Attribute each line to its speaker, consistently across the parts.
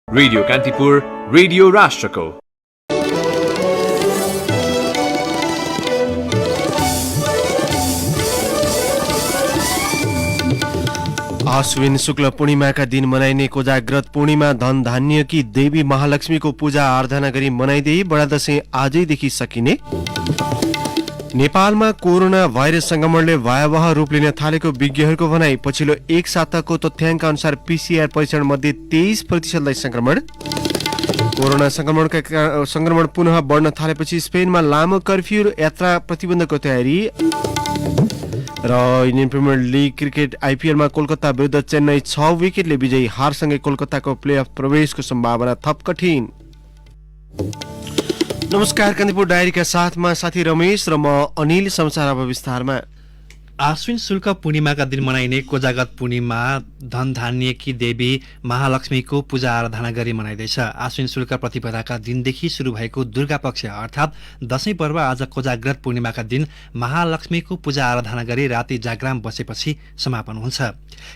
Speaker 1: Radio Kantipur, radio राष्ट्रको।
Speaker 2: आश्विन शुक्ल पूर्णिमाका दिन मनाइने कोजाग्रत पूर्णिमा धन धान्यकी देवी महालक्ष्मीको पूजा आराधना गरी मनाइँदै बडा दशैं आजैदेखि सकिने। नेपालमा कोरोना भाइरस संक्रमणले भयावह रूप लिन थालेको विज्ञहरूको भनाई। पछिल्लो एक साताको तथ्याङ्क अनुसार पीसीआर परीक्षण मध्ये 23% संक्रमण। कोरोना संक्रमण पुनः बढ्न थालेपछि स्पेनमा लामो कर्फ्यू र यात्रा प्रतिबन्धको तयारी। र इन्डियन प्रिमियर लिग क्रिकेट आइपिएलमा कोलकाता विरुद्ध चेन्नई 6 विकेटले विजयी हारसँगै कोलकाताको प्लेअफ प्रवेशको सम्भावना थप कठिन। नमस्कार, कान्तिपुर डायरीका साथमा साथी रमेश र म अनिल। समाचार अब विस्तारमा।
Speaker 3: आश्विन शुल्क पूर्णिमाका दिन मनाइने कोजागत पूर्णिमा धन धान्यकी देवी महालक्ष्मीको पूजा आराधना गरी मनाइँदैछ। आश्विन शुल्क प्रतिपदाका दिनदेखि सुरु भएको दुर्गा पक्ष अर्थात् दशैं पर्व आज कोजाग्रत पूर्णिमाका दिन महालक्ष्मीको पूजा आराधना गरी राति जाग्राम बसेपछि समापन हुन्छ।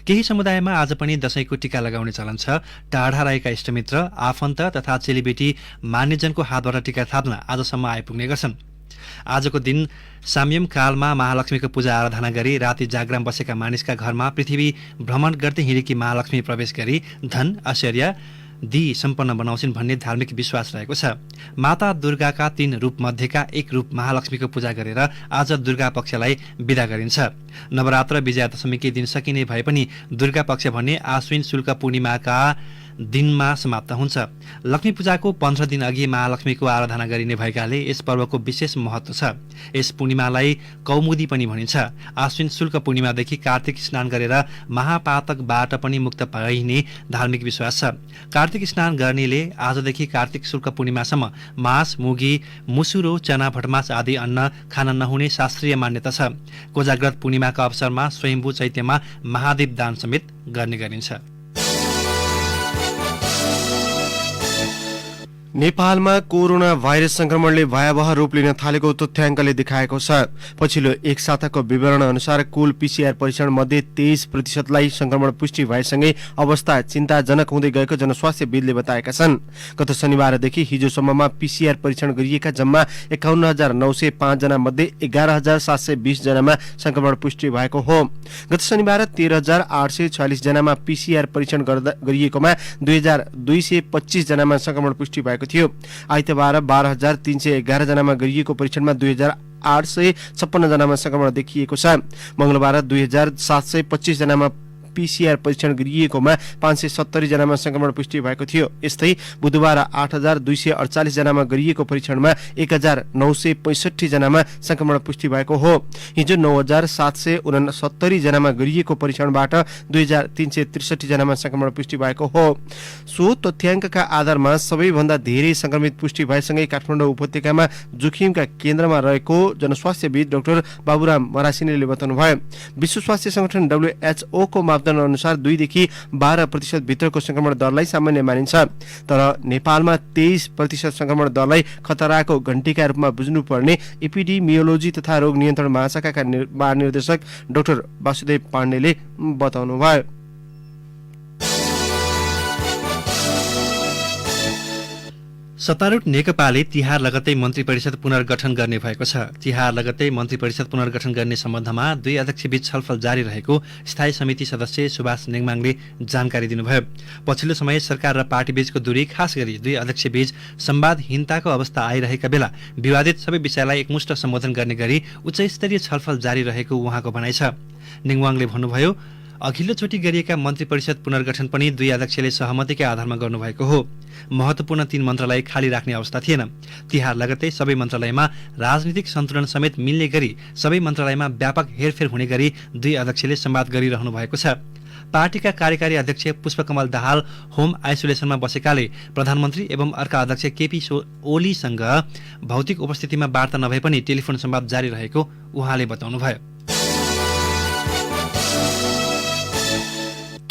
Speaker 3: केही समुदायमा आज पनि दशैंको टीका लगाउने चलन छ। टाढा रहेका इष्टमित्र, आफन्त तथा चेलीबेटी मान्यजनको हातबाट टीका थाप्न आजसम्म आइपुग्ने गर्छन्। आजको दिन साम्यम कालमा महालक्ष्मीको पूजा आराधना गरी राति जाग्राम बसेका मानिसका घरमा पृथ्वी भ्रमण गर्दै हिँडेकी महालक्ष्मी प्रवेश गरी धन ऐश्वर्य दी सम्पन्न बनाउँछिन् भन्ने धार्मिक विश्वास रहेको छ। माता दुर्गाका 3 रूप मध्येका एक रूप महालक्ष्मीको पूजा गरेर आज दुर्गा पक्षलाई बिदा गरिन्छ। नवरात्र विजयादशमीकै दिन सकिने भए पनि दुर्गा पक्ष भन्ने आश्विन शुल्क पूर्णिमाका दिनमा समाप्त हुन्छ। लक्ष्मी पूजाको 15 दिन अघि महालक्ष्मीको आराधना गरिने भएकाले यस पर्वको विशेष महत्व छ। यस पूर्णिमालाई कौमुदी पनि भनिन्छ। आश्विन शुल्क पूर्णिमादेखि कार्तिक स्नान गरेर महापातकबाट पनि मुक्त पाइने धार्मिक विश्वास छ। कार्तिक स्नान गर्नेले आजदेखि कार्तिक शुल्क पूर्णिमासम्म मास, मुगी, मुसुरो, चना, भटमास आदि अन्न खान नहुने शास्त्रीय मान्यता छ। कोजाग्रत पूर्णिमाका अवसरमा स्वयम्भू चैत्यमा महादेव दान समेत गर्ने गरिन्छ।
Speaker 2: नेपालमा कोरोना भाइरस संक्रमणले भयावह रूप लिन थालेको तथ्याङ्कले देखाएको छ। पछिल्लो एक साताको विवरण अनुसार कुल पीसीआर परीक्षण मध्ये 23% संक्रमण पुष्टि भएसँगै अवस्था चिन्ताजनक हुँदै गएको जनस्वास्थ्यविदले बताएका छन्। गत शनिबारदेखि हिजोसम्ममा पीसीआर परीक्षण गरिएका जम्मा 51,905 जना मध्ये 11,720 जनामा संक्रमण पुष्टि भएको हो। गत शनिबार 13,846 जनामा पीसीआर परीक्षण गरिएकोमा 2,225 जनामा संक्रमण पुष्टि भएको थियो। आइतबार 12,311 जनामा गरिएको परीक्षणमा 2,856 जनामा संक्रमण देखिएको छ। मंगलबार 2,725 जनामा पीसीआर परीक्षण गरिएकोमा 570 जनामा संक्रमण पुष्टि भएको थियो। यस्तै बुधबार 8,248 जनामा गरिएको परीक्षणमा 1,965 जनामा संक्रमण पुष्टि भएको हो। हिजो 9,769 जनामा गरिएको परीक्षणबाट 2,363 जनामा संक्रमण पुष्टि भएको हो। सो तथ्याङ्कका आधारमा सबैभन्दा धेरै संक्रमित पुष्टि भएसँगै काठमाडौँ उपत्यकामा जोखिमका केन्द्रमा रहेको जनस्वास्थ्यविद डाक्टर बाबुराम मरासिनीले बताउनुभयो। विश्व स्वास्थ्य संगठन WHO को मापदण्ड अनुसार 2 देखि 12% भित्रको संक्रमण दरलाई सामान्य मानिन्छ। तर नेपालमा 23% संक्रमण दरलाई खतराको घण्टीका रूपमा बुझ्नुपर्ने एपिडेमियोलोजी तथा रोग नियन्त्रण महाशाखाका महानिर्देशक डाक्टर वासुदेव पाण्डेले बताउनुभयो।
Speaker 3: सत्तारूढ नेकपाले तिहार लगत्तै मन्त्री परिषद पुनर्गठन गर्ने भएको छ। तिहार लगत्तै मन्त्री परिषद पुनर्गठन गर्ने सम्बन्धमा 2 अध्यक्षबीच छलफल जारी रहेको स्थायी समिति सदस्य सुभाष नेङमाङले जानकारी दिनुभयो। पछिल्लो समय सरकार र पार्टीबीचको दूरी, खास गरी 2 अध्यक्षबीच संवादहीनताको अवस्था आइरहेका बेला विवादित सबै विषयलाई एकमुष्ट सम्बोधन गर्ने गरी उच्चस्तरीय छलफल जारी रहेको उहाँको भनाइ छ। नेङमाङले भन्नुभयो, अघिल्लोचोटि गरिएका मन्त्री परिषद पुनर्गठन पनि 2 अध्यक्षले सहमतिकै आधारमा गर्नुभएको हो। महत्त्वपूर्ण 3 मन्त्रालय खाली राख्ने अवस्था थिएन। तिहार लगत्तै सबै मन्त्रालयमा राजनीतिक सन्तुलन समेत मिल्ने गरी सबै मन्त्रालयमा व्यापक हेरफेर हुने गरी 2 अध्यक्षले संवाद गरिरहनु भएको छ। पार्टीका कार्यकारी अध्यक्ष पुष्पकमल दाहाल होम आइसोलेसनमा बसेकाले प्रधानमन्त्री एवं अर्का अध्यक्ष केपी ओलीसँग भौतिक उपस्थितिमा वार्ता नभए पनि टेलिफोन संवाद जारी रहेको उहाँले बताउनुभयो।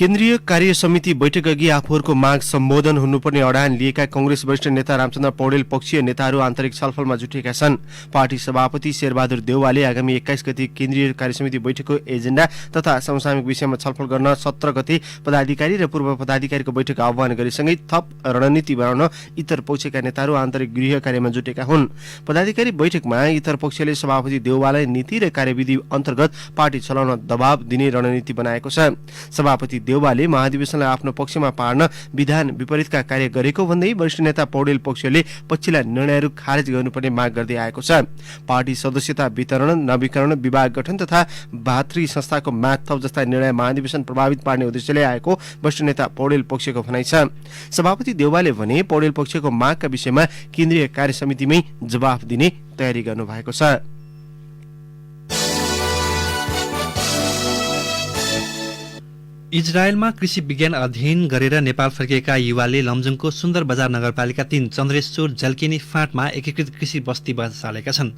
Speaker 2: केन्द्रीय कार्य समिति बैठक अघि आफूहरूको माग सम्बोधन हुनुपर्ने अडान लिएका कंग्रेस वरिष्ठ नेता रामचन्द्र पौडेल पक्षीय नेताहरू आन्तरिक छलफलमा जुटेका छन्। पार्टी सभापति शेरबहादुर देउवाले आगामी 21 गते केन्द्रीय कार्य समिति बैठकको एजेन्डा तथा समसामयिक विषयमा छलफल गर्न 17 गते पदाधिकारी र पूर्व पदाधिकारीको बैठक आह्वान गरेसँगै थप रणनीति बनाउन इतर पक्षका नेताहरू आन्तरिक गृह कार्यमा जुटेका हुन्। पदाधिकारी बैठकमा इतर पक्षले सभापति देउवालाई नीति र कार्यविधि अन्तर्गत पार्टी चलाउन दबाव दिने रणनीति बनाएको छ। सभापति देउवाले महाधिवेशनलाई आफ्नो पक्षमा पार्न विधान विपरीतका कार्य गरेको भन्दै वरिष्ठ नेता पौडेल पक्षले पछिल्ला निर्णयहरू खारेज गर्नुपर्ने माग गर्दै आएको छ। पार्टी सदस्यता वितरण, नवीकरण, विभाग गठन तथा भातृ संस्थाको माग थप जस्ता निर्णय महाधिवेशन प्रभावित पार्ने उद्देश्यले आएको वरिष्ठ नेता पौडेल पक्षको भनाइ छ। सभापति देउवाले भने पौडेल पक्षको मागका विषयमा केन्द्रीय कार्य समितिमै जवाफ दिने तयारी गर्नु भएको छ।
Speaker 3: इजरायलमा कृषि विज्ञान अध्ययन गरेर नेपाल फर्किएका युवाले लमजुङको सुन्दर बजार नगरपालिका 3 चन्द्रेश्वर जल्केनी फाँटमा एकीकृत कृषि बस्ती बसालेका छन्।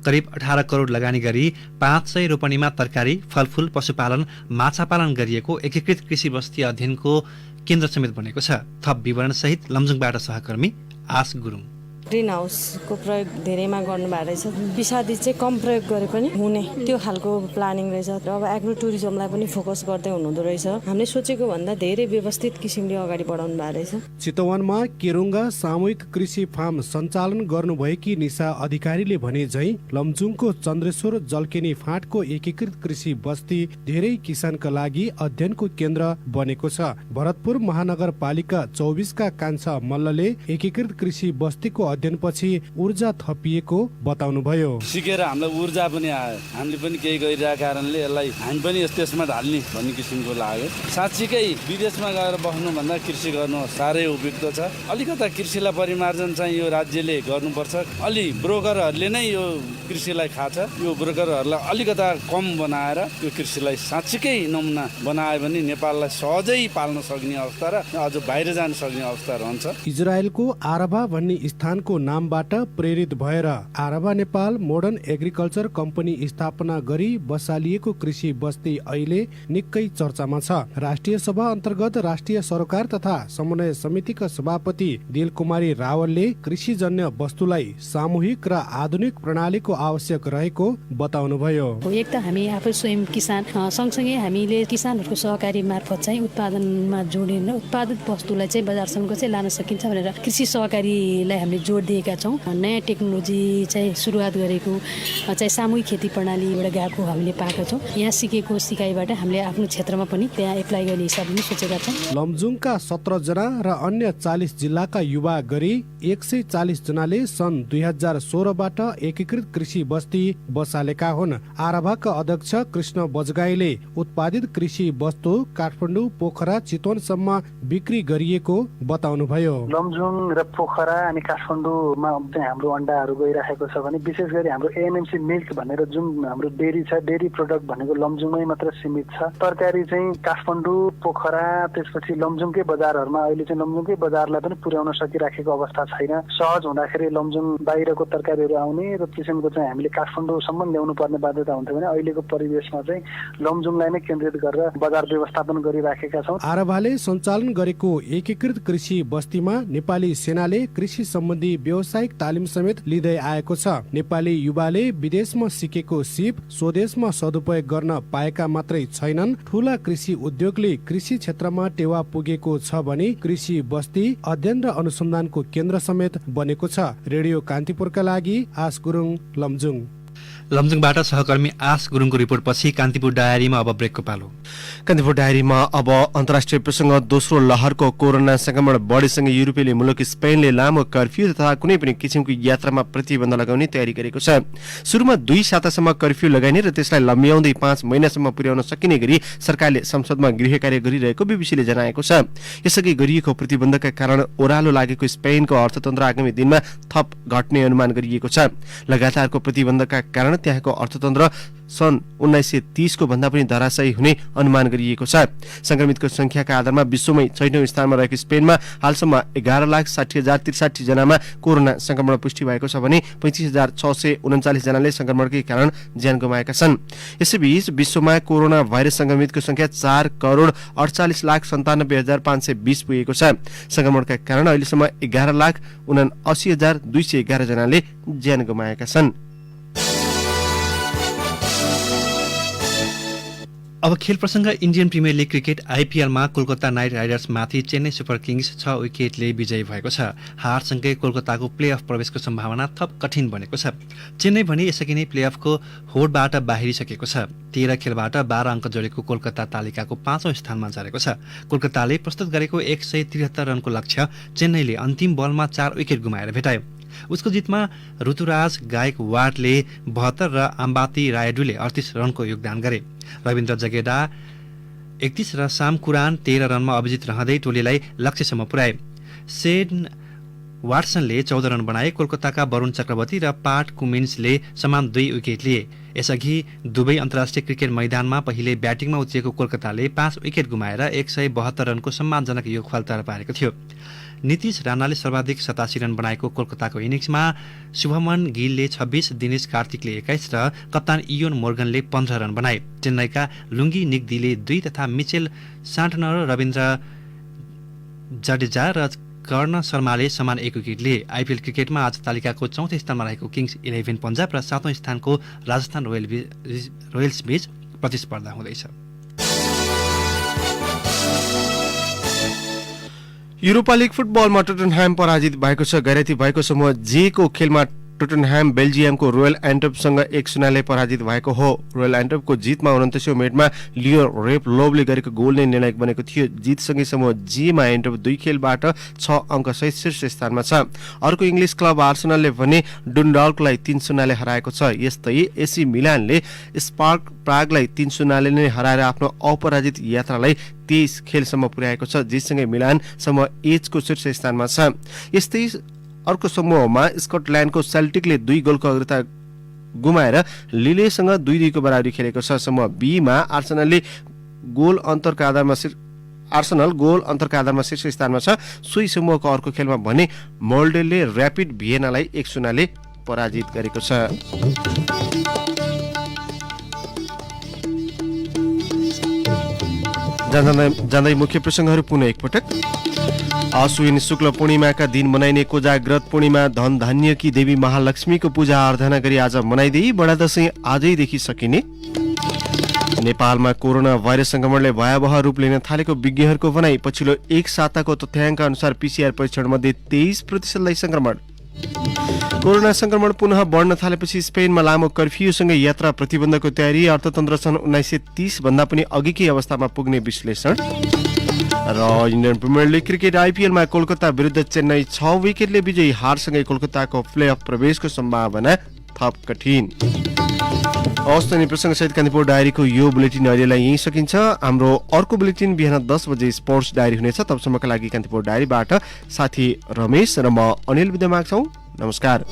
Speaker 3: करिब 18 करोड लगानी गरी 500 रोपनीमा तरकारी, फलफूल, पशुपालन, माछा पालन गरिएको एकीकृत कृषि बस्ती अध्ययनको केन्द्र समेत बनेको छ। थप विवरण सहित लमजुङबाट सहकर्मी आस गुरुङ।
Speaker 4: ग्रिन हाउसको प्रयोग धेरैमा गर्नुभएको रहेछ। विषादी चाहिँ कम प्रयोग गरे पनि हुने त्यो खालको प्लानिङ रहेछ। अब एग्रो टुरिज्मलाई पनि फोकस गर्दै हुनुहुँदो रहेछ। हामीले सोचेको भन्दा धेरै व्यवस्थित किसिमले अगाडि बढाउनु भएको रहेछ।
Speaker 5: चितवनमा केरुङ्गा सामूहिक कृषि फार्म सञ्चालन गर्नुभएकी निशा अधिकारीले भने झै लमजुङको चन्द्रेश्वर जल्केनी फाँटको एकीकृत कृषि बस्ती धेरै किसानका लागि अध्ययनको केन्द्र बनेको छ। भरतपुर महानगरपालिका 24 का कान्छा मल्लले एकीकृत कृषि बस्तीको अध्ययनपछि ऊर्जा थपिएको बताउनुभयो।
Speaker 6: सिकेर हामीलाई ऊर्जा पनि आयो, हामीले पनि केही गरिरहेको कारणले यसलाई हामी पनि त्यसमा ढाल्ने भन्ने किसिमको लाग्यो। साँच्चीकै विदेशमा गएर बस्नुभन्दा कृषि गर्नु साह्रै उपयुक्त छ। अलिकता कृषिलाई परिमार्जन चाहिँ यो राज्यले गर्नुपर्छ। अलि ब्रोकरहरूले नै यो कृषिलाई खान्छ। यो ब्रोकरहरूलाई अलिकता कम बनाएर यो कृषिलाई साँच्चीकै नमुना बनायो भने नेपाललाई सहजै पाल्न सक्ने अवस्था र अझ बाहिर जान सक्ने अवस्था रहन्छ।
Speaker 5: इजरायलको आराभा भन्ने स्थानको नामबाट प्रेरित भएर आराभा नेपाल मोडर्न एग्रिकल्चर कम्पनी स्थापना गरी बसालिएको कृषि बस्ती अहिले निकै चर्चामा छ। राष्ट्रिय सभा अन्तर्गत राष्ट्रिय सरोकार तथा समन्वय समितिका सभापति दिलकुमारी रावलले कृषिजन्य वस्तुलाई सामूहिक र आधुनिक प्रणालीको आवश्यक रहेको बताउनुभयो।
Speaker 7: एक त हामी आफै स्वयं किसान सँगसँगै हामीले किसानहरूको सहकारी मार्फत चाहिँ उत्पादनमा जोडिन उत्पादित वस्तुलाई चाहिँ बजारसम्म चाहिँ लान सकिन्छ भनेर कृषि सहकारीलाई हामीले जोड दिएका छौँ। नयाँ टेक्नोलोजी चाहिँ सुरुवात गरेको चाहिँ सामूहिक खेती प्रणालीबाट गएको हामीले पाएका छौँ। यहाँ सिकेको सिकाइबाट हामीले आफ्नो क्षेत्रमा पनि त्यहाँ एप्लाई गर्ने हिसाबले सोचेका छौँ।
Speaker 5: लमजुङका 17 जना र अन्य 40 जिल्लाका युवा गरी 140 जनाले सन् 2016बाट एकीकृत कृषि बस्ती बसालेका हुन्। आराभाका अध्यक्ष कृष्ण बजगाईले उत्पादित कृषि वस्तु काठमाडौँ, पोखरा, चितवनसम्म बिक्री गरिएको बताउनुभयो।
Speaker 8: लमजुङ र पोखरा अनि काठमाडौँमा चाहिँ हाम्रो अन्डाहरू गइरहेको छ भने विशेष गरी हाम्रो एएनएमसी मिल्क भनेर जुन हाम्रो डेरी छ, डेरी प्रोडक्ट भनेको लमजुङमै मात्र सीमित छ। तरकारी चाहिँ काठमाडौँ, पोखरा, त्यसपछि लमजुङकै बजारहरूमा अहिले चाहिँ लमजुङकै बजारलाई पनि पुर्याउन सकिराखेको अवस्था छैन। सहज हुँदाखेरि लमजुङ बाहिरको तरकारीहरू आउने र किसिमको चाहिँ हामीले काठमाडौँसम्म ल्याउनु पर्ने बाध्यता हुन्थ्यो भने अहिलेको परिवेशमा चाहिँ लमजुङलाई नै केन्द्रित गरेर बजार व्यवस्थापन गरिराखेका छौँ।
Speaker 5: आराभाले सञ्चालन गरेको एकीकृत कृषि बस्तीमा नेपाली सेनाले कृषि सम्बन्धी व्यावसायिक तालिम समेत लिँदै आएको छ। नेपाली युवाले विदेशमा सिकेको सिप स्वदेशमा सदुपयोग गर्न पाएका मात्रै छैनन्। ठूला कृषि उद्योगले कृषि क्षेत्रमा टेवा पुगेको छ भने कृषि बस्ती अध्ययन र अनुसन्धानको केन्द्र समेत बनेको छ। रेडियो कान्तिपुरका लागि आस गुरुङ, लमजुङ।
Speaker 3: लमजुङबाट सहकर्मी आस गुरुङको रिपोर्टपछि कान्तिपुर डायरीमा अब ब्रेकको पालो।
Speaker 2: कान्तिपुर डायरीमा अब अन्तर्राष्ट्रिय प्रसङ्ग दोस्रो लहरको कोरोना संक्रमण बढेसँगै युरोपेली मुलुक स्पेनले लामो कर्फ्यू तथा कुनै पनि किसिमको यात्रामा प्रतिबन्ध लगाउने तयारी गरेको छ। सुरुमा 2 सातासम्म कर्फ्यू लगाइने र त्यसलाई लम्ब्याउँदै 5 महिनासम्म पुर्याउन सकिने गरी सरकारले संसदमा गृह कार्य गरिरहेको बीबीसीले जनाएको छ। यसअघि गरिएको प्रतिबन्धका कारण ओह्रालो लागेको स्पेनको अर्थतन्त्र आगामी दिनमा थप घट्ने अनुमान गरिएको छ। लगातारको प्रतिबन्धका कारण कारण त्यहाँको अर्थतन्त्र सन् 1930 को भन्दा पनि धराशायी हुने अनुमान गरिएको छ। संक्रमितको संख्याका आधारमा विश्वमै 6औं स्थानमा रहेको स्पेनमा हालसम्म 11,60,063 जनामा कोरोना संक्रमण पुष्टि भएको छ भने 35,639 जनाले संक्रमणकै कारण ज्यान गुमाएका छन्। यसैबीच विश्वमा कोरोना भाइरस संक्रमितको संख्या 4,48,97,520 पुगेको छ। संक्रमणका कारण अहिलेसम्म 11,79,211 जनाले ज्यान गुमाएका छन्।
Speaker 3: अब खेल प्रसंग इन्डियन प्रिमियर लिग क्रिकेट आइपिएलमा कोलकाता नाइट राइडर्समाथि चेन्नई सुपर किङ्स 6 विकेटले विजयी भएको छ। हारसँगै कोलकाताको प्लेअफ प्रवेशको सम्भावना थप कठिन बनेको छ। चेन्नई भने यसअघि नै प्लेअफको होडबाट बाहिरिसकेको छ। 13 खेलबाट 12 अङ्क जोडेको कोलकाता तालिकाको 5औं स्थानमा झरेको छ। कोलकाताले प्रस्तुत गरेको 173 रनको लक्ष्य चेन्नईले अन्तिम बलमा 4 विकेट गुमाएर भेटायो। उसको जितमा ऋतुराज गायकवाडले 72 र अम्बाती रायडूले 38 रनको योगदान गरे। रविन्द्र जडेजा 31 र साम कुरान 13 रनमा अभिजित रहँदै टोलीलाई लक्ष्यसम्म पुर्याए। सेन वाटसनले 14 रन बनाए। कोलकाताका वरुण चक्रवर्ती र पाट कुमिन्सले समान 2 विकेट लिए। यसअघि दुबई अन्तर्राष्ट्रिय क्रिकेट मैदानमा पहिले ब्याटिङमा उत्रिएको कोलकाताले 5 विकेट गुमाएर 172 रनको सम्मानजनक योगफल तयार पारेको थियो। नीतिश राणाले सर्वाधिक 87 रन बनाएको कोलकाताको इनिङ्समा शुभमन गिलले 26, दिनेश कार्तिकले 21 र कप्तान इयोन मोर्गनले 15 रन बनाए। चेन्नईका लुङ्गी निग्दीले 2 तथा मिचेल सान्टनर, रविन्द्र जडेजा र कर्ण शर्माले समान 1 विकेट लिए। आइपिएल क्रिकेटमा आज तालिकाको 4औं स्थानमा रहेको किङ्स 11 पन्जाब र 7औं स्थानको राजस्थान रोयल्स बीच प्रतिस्पर्धा हुँदैछ।
Speaker 2: युरोपा लिग फुटबलमा टोटनह्याम पराजित भएको छ। गैरती भएको समूह जे को खेलमा टोटनह्याम बेल्जियमको रोयल एन्टवर्पसँग 1-0ले पराजित भएको हो। रोयल एन्टवर्पको जितमा 29औं मिनेटमा लियो रेपलोभले गरेको गोल नै निर्णायक बनेको थियो। जितसँगै समूह जेमा एन्टवर्प 2 खेलबाट 6 अङ्कसहित शीर्ष स्थानमा छ। अर्को इङ्ग्लिस क्लब आर्सेनलले भने डुन्डल्कलाई 3-0ले हराएको छ। यस्तै एसी मिलानले स्पार्क प्रागलाई 3-0ले नै हराएर आफ्नो अपराजित यात्रालाई 23 खेलसम्म पुर्याएको छ। जितसँगै मिलान समूह एच को शीर्ष स्थानमा छ। यस्तै अर्को समूहमा स्कटल्यान्डको सेल्टिकले 2 गोलको अग्रता गुमाएर लिलेसँग 2-2 को बराबरी खेलेको छ। समूह बी मा आर्सेनल गोल अन्तरका आधारमा शीर्ष स्थानमा छ। सोही समूहको अर्को खेलमा भने मोल्डेलले र्यापिड भिएनालाई 1-0ले पराजित गरेको छ। जाँदै मुख्य प्रसंगहरू पुनः एकपटक। आश्विन शुक्ल पूर्णिमाका दिन मनाइने कोजाग्रत पूर्णिमा धन धान्यकी देवी महालक्ष्मीको पूजा आराधना गरी आज मनाइँदै बडा दशैं आजैदेखि सकिने। नेपालमा कोरोना भाइरस संक्रमणले भयावह रूप लिन थालेको विज्ञहरूको भनाई। पछिल्लो 1 साताको तथ्याङ्क अनुसार पीसीआर परीक्षण मध्ये 23% संक्रमण। कोरोना संक्रमण पुनः बढ्न थालेपछि स्पेनमा लामो कर्फ्यूसँगै यात्रा प्रतिबन्धको तयारी। अर्थतन्त्र सन् 1930 भन्दा पनि अघिकै अवस्थामा पुग्ने विश्लेषण। र इन्डियन प्रिमियर लिग क्रिकेट आइपिएलमा कोलकाता विरुद्ध चेन्नई 6 विकेटले विजयी। हारसँगै कोलकाताको प्लेअफ प्रवेशको सम्भावना थप कठिन। औस्तनी प्रसङ्गसहित कान्तिपुर डायरीको यो बुलेटिन अहिलेलाई यही सकिन्छ। हाम्रो अर्को बुलेटिन बिहान 10 बजे स्पोर्ट्स डायरी हुनेछ। तबसम्मका लागि कान्तिपुर डायरीबाट साथी रमेश र म अनिल बिदा माग्छौँ। नमस्कार।